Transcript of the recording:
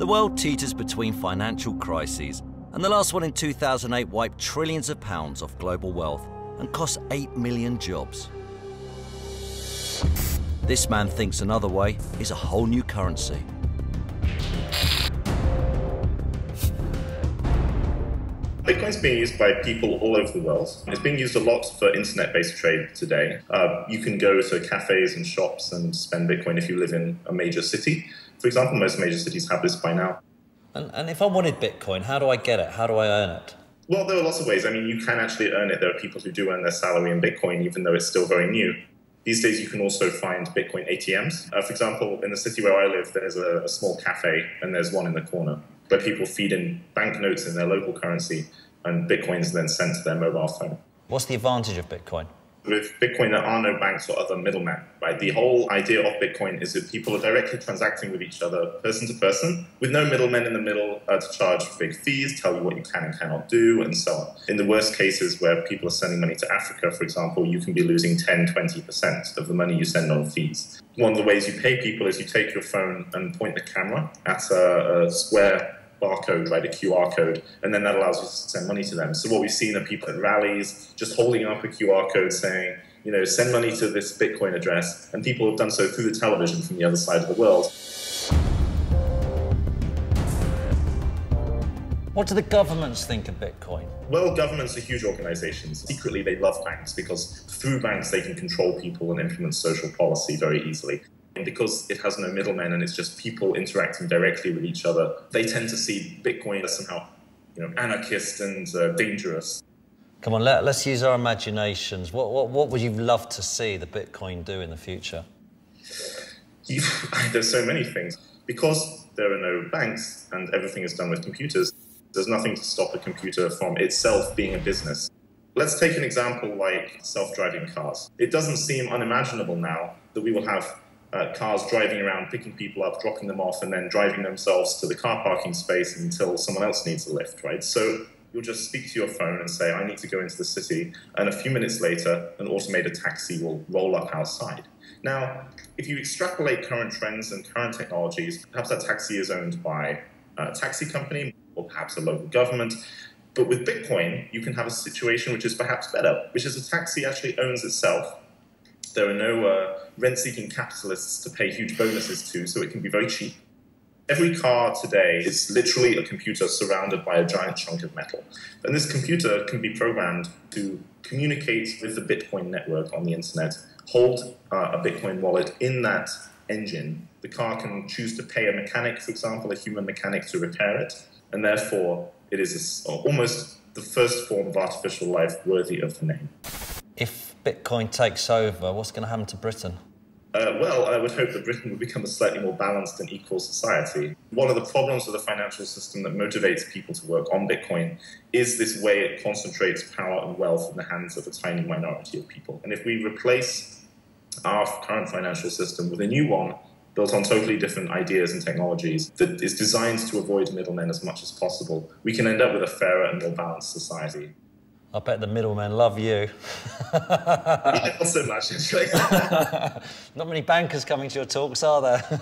The world teeters between financial crises, and the last one in 2008 wiped trillions of pounds off global wealth and cost 8 million jobs. This man thinks another way is a whole new currency. Bitcoin's being used by people all over the world. It's being used a lot for internet-based trade today. You can go to cafes and shops and spend Bitcoin if you live in a major city. For example, most major cities have this by now. And if I wanted Bitcoin, how do I get it? How do I earn it? Well, there are lots of ways. I mean, you can actually earn it. There are people who do earn their salary in Bitcoin, even though it's still very new. These days, you can also find Bitcoin ATMs. For example, in the city where I live, there's a small cafe, and there's one in the corner, where people feed in banknotes in their local currency, and Bitcoin's then sent to their mobile phone. What's the advantage of Bitcoin? With Bitcoin, there are no banks or other middlemen, right? The whole idea of Bitcoin is that people are directly transacting with each other, person to person, with no middlemen in the middle to charge big fees, tell you what you can and cannot do, and so on. In the worst cases where people are sending money to Africa, for example, you can be losing 10, 20% of the money you send on fees. One of the ways you pay people is you take your phone and point the camera at a square barcode, right, a QR code, and then that allows you to send money to them. So what we've seen are people at rallies just holding up a QR code saying, you know, send money to this Bitcoin address, and people have done so through the television from the other side of the world. What do the governments think of Bitcoin? Well, governments are huge organizations. Secretly, they love banks because through banks they can control people and implement social policy very easily. And because it has no middlemen and it's just people interacting directly with each other, they tend to see Bitcoin as somehow, you know, anarchist and dangerous. Come on, let's use our imaginations. What would you love to see the Bitcoin do in the future? There's so many things. Because there are no banks and everything is done with computers, there's nothing to stop a computer from itself being a business. Let's take an example like self-driving cars. It doesn't seem unimaginable now that we will have cars driving around, picking people up, dropping them off, and then driving themselves to the car parking space until someone else needs a lift, right? So you'll just speak to your phone and say, I need to go into the city, and a few minutes later, an automated taxi will roll up outside. Now, if you extrapolate current trends and current technologies, perhaps that taxi is owned by a taxi company or perhaps a local government. But with Bitcoin, you can have a situation which is perhaps better, which is a taxi actually owns itself. There are no rent-seeking capitalists to pay huge bonuses to, so it can be very cheap. Every car today is literally a computer surrounded by a giant chunk of metal. And this computer can be programmed to communicate with the Bitcoin network on the internet, hold a Bitcoin wallet in that engine. The car can choose to pay a mechanic, for example, a human mechanic, to repair it. And therefore, it is almost the first form of artificial life worthy of the name. If Bitcoin takes over, what's going to happen to Britain? Well, I would hope that Britain would become a slightly more balanced and equal society. One of the problems with the financial system that motivates people to work on Bitcoin is this way it concentrates power and wealth in the hands of a tiny minority of people. And if we replace our current financial system with a new one, built on totally different ideas and technologies that is designed to avoid middlemen as much as possible, we can end up with a fairer and more balanced society. I bet the middlemen love you. Yeah, not so much, actually. Not many bankers coming to your talks, are there?